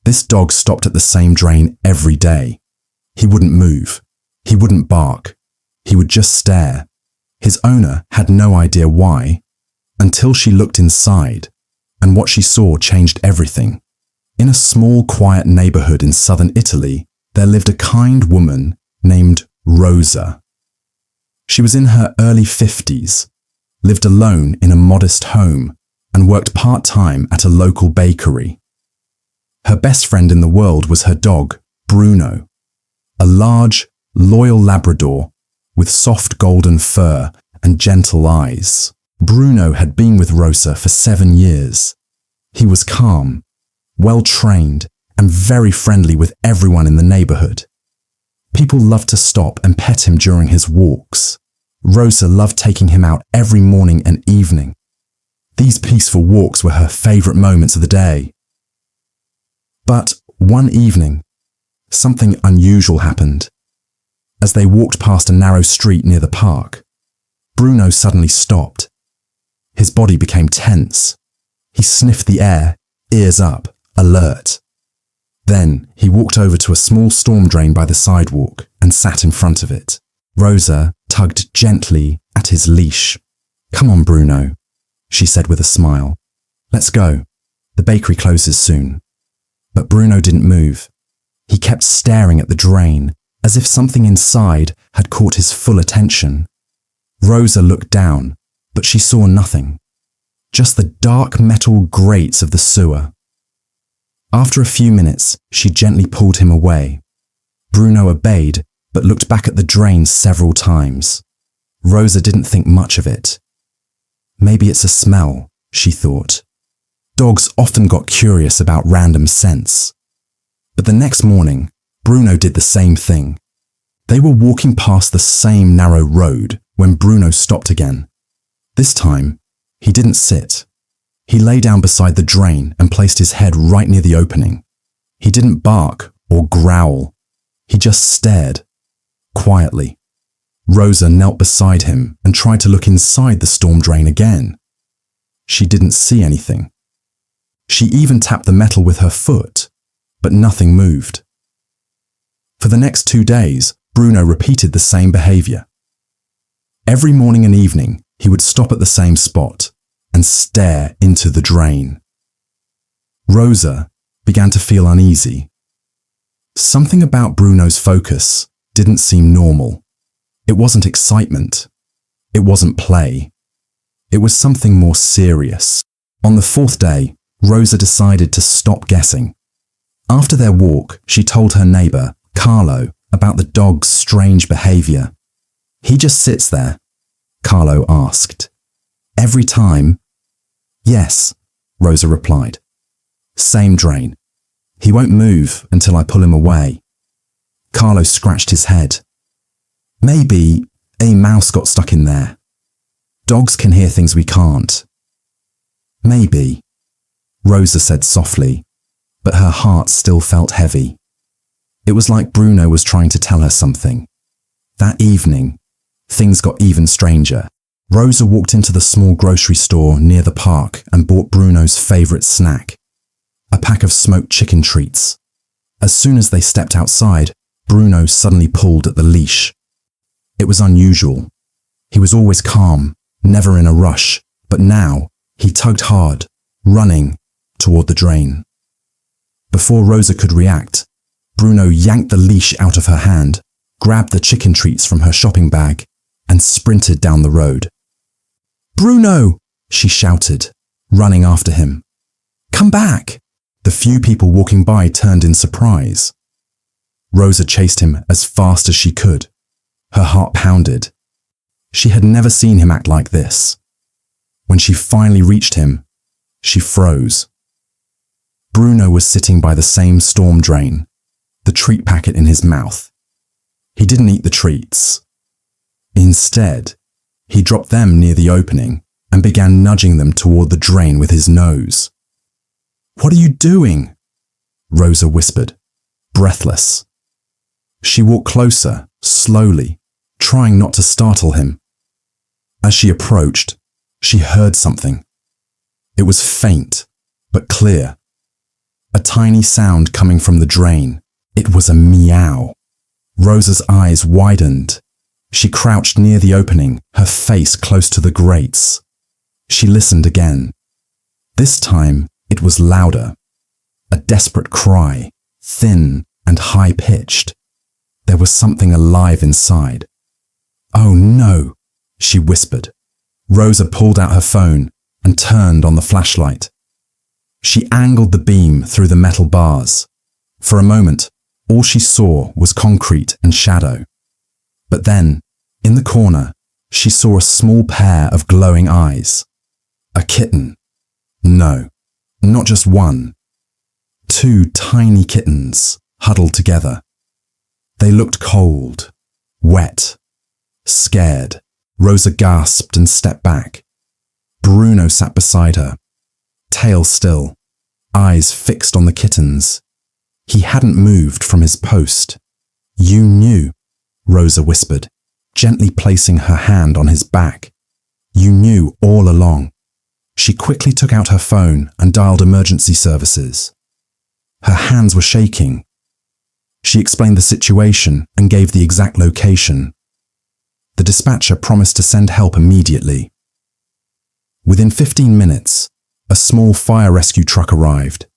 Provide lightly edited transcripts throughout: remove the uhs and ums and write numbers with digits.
This dog stopped at the same drain every day. He wouldn't move. He wouldn't bark. He would just stare. His owner had no idea why, until she looked inside, and what she saw changed everything. In a small, quiet neighborhood in southern Italy, there lived a kind woman named Rosa. She was in her early 50s, lived alone in a modest home, and worked part-time at a local bakery. Her best friend in the world was her dog, Bruno, a large, loyal Labrador with soft golden fur and gentle eyes. Bruno had been with Rosa for 7 years. He was calm, well-trained, and very friendly with everyone in the neighborhood. People loved to stop and pet him during his walks. Rosa loved taking him out every morning and evening. These peaceful walks were her favorite moments of the day. But one evening, something unusual happened. As they walked past a narrow street near the park, Bruno suddenly stopped. His body became tense. He sniffed the air, ears up, alert. Then he walked over to a small storm drain by the sidewalk and sat in front of it. Rosa tugged gently at his leash. "Come on, Bruno," she said with a smile. "Let's go. The bakery closes soon." But Bruno didn't move. He kept staring at the drain, as if something inside had caught his full attention. Rosa looked down, but she saw nothing. Just the dark metal grates of the sewer. After a few minutes, she gently pulled him away. Bruno obeyed, but looked back at the drain several times. Rosa didn't think much of it. Maybe it's a smell, she thought. Dogs often got curious about random scents. But the next morning, Bruno did the same thing. They were walking past the same narrow road when Bruno stopped again. This time, he didn't sit. He lay down beside the drain and placed his head right near the opening. He didn't bark or growl. He just stared, quietly. Rosa knelt beside him and tried to look inside the storm drain again. She didn't see anything. She even tapped the metal with her foot, but nothing moved. For the next 2 days, Bruno repeated the same behavior. Every morning and evening, he would stop at the same spot and stare into the drain. Rosa began to feel uneasy. Something about Bruno's focus didn't seem normal. It wasn't excitement. It wasn't play. It was something more serious. On the 4th day, Rosa decided to stop guessing. After their walk, she told her neighbor, Carlo, about the dog's strange behavior. "He just sits there?" Carlo asked. "Every time?" "Yes," Rosa replied. "Same drain. He won't move until I pull him away." Carlo scratched his head. "Maybe a mouse got stuck in there. Dogs can hear things we can't." "Maybe," Rosa said softly, but her heart still felt heavy. It was like Bruno was trying to tell her something. That evening, things got even stranger. Rosa walked into the small grocery store near the park and bought Bruno's favorite snack, a pack of smoked chicken treats. As soon as they stepped outside, Bruno suddenly pulled at the leash. It was unusual. He was always calm, never in a rush, but now he tugged hard, running toward the drain. Before Rosa could react, Bruno yanked the leash out of her hand, grabbed the chicken treats from her shopping bag, and sprinted down the road. "Bruno!" she shouted, running after him. "Come back!" The few people walking by turned in surprise. Rosa chased him as fast as she could. Her heart pounded. She had never seen him act like this. When she finally reached him, she froze. Bruno was sitting by the same storm drain, the treat packet in his mouth. He didn't eat the treats. Instead, he dropped them near the opening and began nudging them toward the drain with his nose. "What are you doing?" Rosa whispered, breathless. She walked closer, slowly, trying not to startle him. As she approached, she heard something. It was faint, but clear. a tiny sound coming from the drain. It was a meow. Rosa's eyes widened. She crouched near the opening, her face close to the grates. She listened again. This time, it was louder. A desperate cry, thin and high-pitched. There was something alive inside. "Oh no," she whispered. Rosa pulled out her phone and turned on the flashlight. She angled the beam through the metal bars. For a moment, all she saw was concrete and shadow. But then, in the corner, she saw a small pair of glowing eyes. A kitten. No, not just one. 2 tiny kittens, huddled together. They looked cold, wet, scared. Rosa gasped and stepped back. Bruno sat beside her, tail still, eyes fixed on the kittens. He hadn't moved from his post. "You knew," Rosa whispered, gently placing her hand on his back. "You knew all along." She quickly took out her phone and dialed emergency services. Her hands were shaking. She explained the situation and gave the exact location. The dispatcher promised to send help immediately. Within 15 minutes, a small fire rescue truck arrived.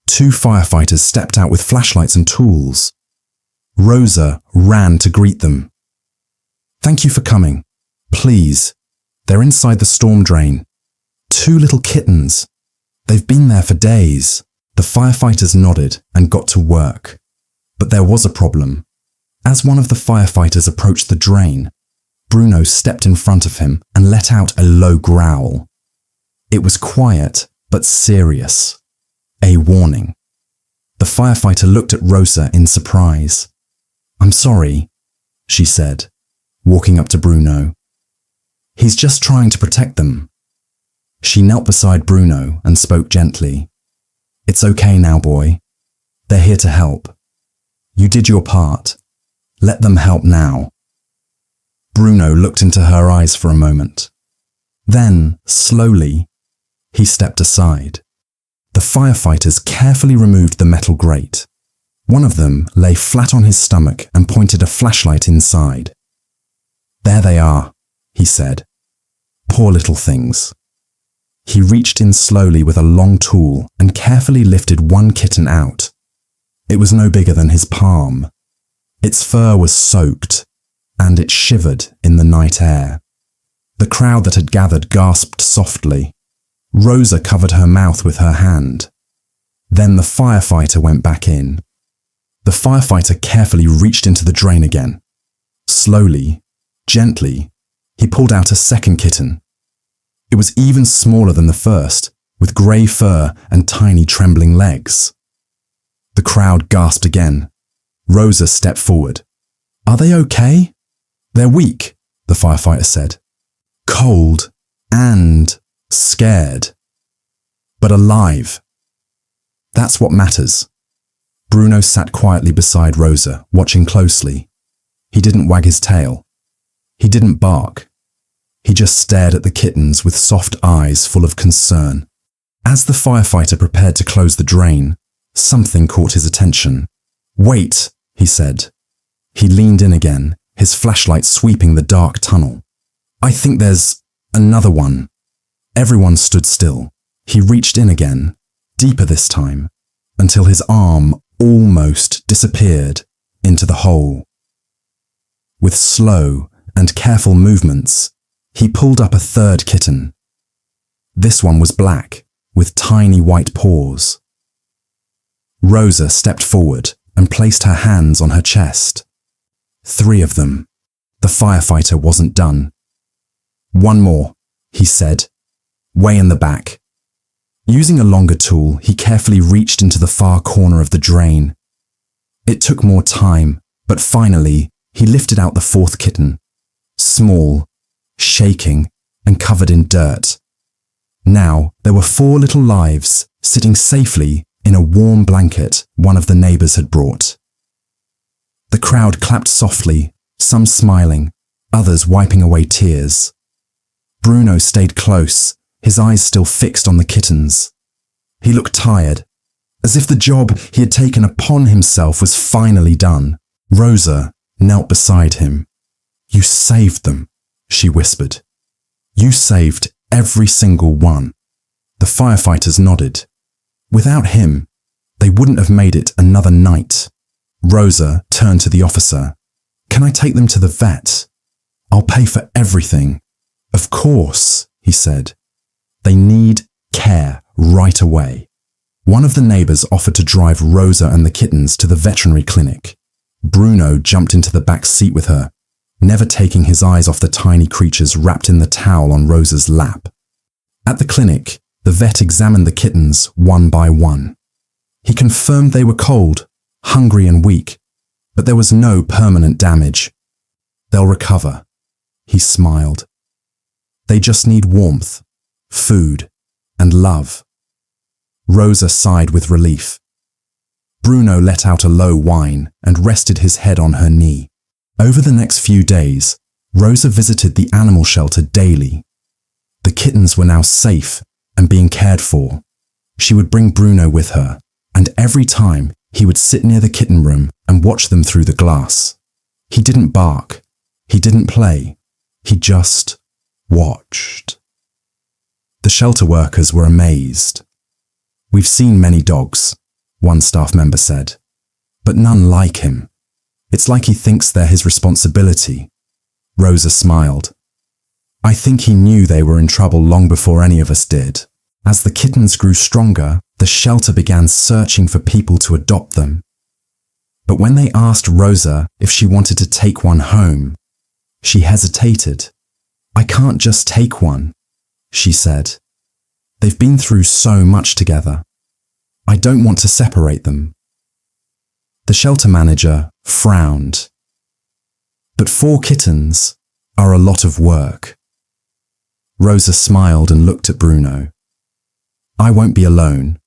2 firefighters stepped out with flashlights and tools. Rosa ran to greet them. "Thank you for coming. Please, they're inside the storm drain. 2 little kittens. They've been there for days." The firefighters nodded and got to work. But there was a problem. As one of the firefighters approached the drain, Bruno stepped in front of him and let out a low growl. It was quiet but serious. A warning. The firefighter looked at Rosa in surprise. "I'm sorry," she said, walking up to Bruno. "He's just trying to protect them." She knelt beside Bruno and spoke gently. "It's okay now, boy. They're here to help. You did your part. Let them help now." Bruno looked into her eyes for a moment. Then, slowly, he stepped aside. The firefighters carefully removed the metal grate. One of them lay flat on his stomach and pointed a flashlight inside. "There they are," he said. "Poor little things." He reached in slowly with a long tool and carefully lifted one kitten out. It was no bigger than his palm. Its fur was soaked, and it shivered in the night air. The crowd that had gathered gasped softly. Rosa covered her mouth with her hand. Then the firefighter went back in. The firefighter carefully reached into the drain again. Slowly, gently, he pulled out a second kitten. It was even smaller than the first, with grey fur and tiny trembling legs. The crowd gasped again. Rosa stepped forward. "Are they okay?" "They're weak," the firefighter said. "Cold and scared, but alive. That's what matters." Bruno sat quietly beside Rosa, watching closely. He didn't wag his tail. He didn't bark. He just stared at the kittens with soft eyes full of concern. As the firefighter prepared to close the drain, something caught his attention. "Wait," he said. He leaned in again, his flashlight sweeping the dark tunnel. "I think there's another one." Everyone stood still. He reached in again, deeper this time, until his arm almost disappeared into the hole. With slow and careful movements, he pulled up a third kitten. This one was black, with tiny white paws. Rosa stepped forward and placed her hands on her chest. 3 of them. The firefighter wasn't done. "One more," he said, way in the back. Using a longer tool, he carefully reached into the far corner of the drain. It took more time, but finally, he lifted out the 4th kitten. Small, shaking, and covered in dirt. Now, there were 4 little lives sitting safely in a warm blanket one of the neighbors had brought. The crowd clapped softly, some smiling, others wiping away tears. Bruno stayed close, his eyes still fixed on the kittens. He looked tired, As if the job he had taken upon himself was finally done, Rosa knelt beside him. "You saved them," she whispered. "You saved every single one." The firefighters nodded. Without him, they wouldn't have made it another night. Rosa turned to the officer. "Can I take them to the vet? I'll pay for everything." "Of course," he said. "They need care right away." One of the neighbors offered to drive Rosa and the kittens to the veterinary clinic. Bruno jumped into the back seat with her, never taking his eyes off the tiny creatures wrapped in the towel on Rosa's lap. At the clinic, the vet examined the kittens one by one. He confirmed they were cold, hungry and weak, but there was no permanent damage. "They'll recover," he smiled. "They just need warmth, food, and love." Rosa sighed with relief. Bruno let out a low whine and rested his head on her knee. Over the next few days, Rosa visited the animal shelter daily. The kittens were now safe and being cared for. She would bring Bruno with her, and every time he would sit near the kitten room and watch them through the glass. He didn't bark. He didn't play. He just watched. The shelter workers were amazed. "We've seen many dogs," one staff member said, "but none like him. It's like he thinks they're his responsibility." Rosa smiled. "I think he knew they were in trouble long before any of us did." As the kittens grew stronger, the shelter began searching for people to adopt them. But when they asked Rosa if she wanted to take one home, she hesitated. "I can't just take one," she said. "They've been through so much together. I don't want to separate them." The shelter manager frowned. "But 4 kittens are a lot of work." Rosa smiled and looked at Bruno. "I won't be alone."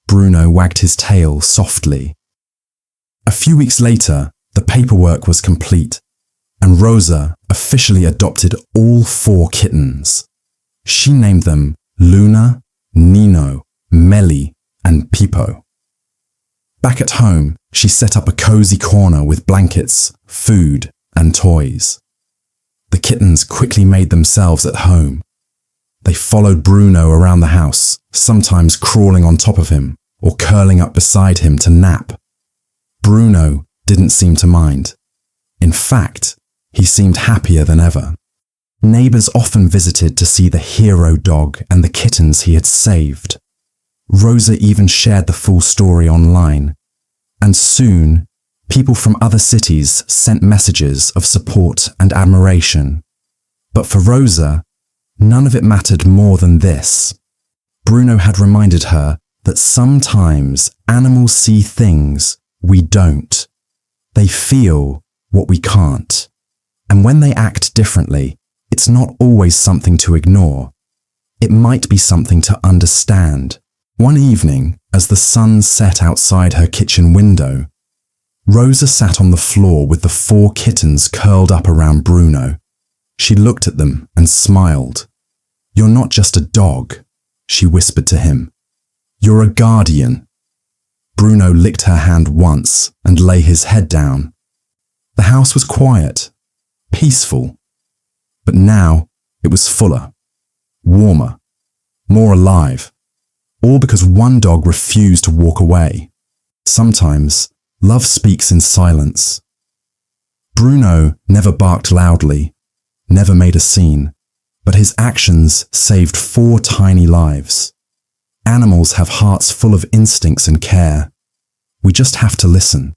Bruno wagged his tail softly. A few weeks later, the paperwork was complete, and Rosa officially adopted all 4 kittens. She named them Luna, Nino, Melly, and Pipo. Back at home, she set up a cozy corner with blankets, food, and toys. The kittens quickly made themselves at home. They followed Bruno around the house, sometimes crawling on top of him or curling up beside him to nap. Bruno didn't seem to mind. In fact, he seemed happier than ever. Neighbors often visited to see the hero dog and the kittens he had saved. Rosa even shared the full story online, and soon, people from other cities sent messages of support and admiration. But for Rosa, none of it mattered more than this. Bruno had reminded her that sometimes animals see things we don't. They feel what we can't. And when they act differently, it's not always something to ignore. It might be something to understand. One evening, as the sun set outside her kitchen window, Rosa sat on the floor with the 4 kittens curled up around Bruno. She looked at them and smiled. "You're not just a dog," she whispered to him. "You're a guardian." Bruno licked her hand once and lay his head down. The house was quiet, peaceful, but now it was fuller, warmer, more alive, all because one dog refused to walk away. Sometimes love speaks in silence. Bruno never barked loudly, never made a scene, but his actions saved 4 tiny lives. Animals have hearts full of instincts and care. We just have to listen.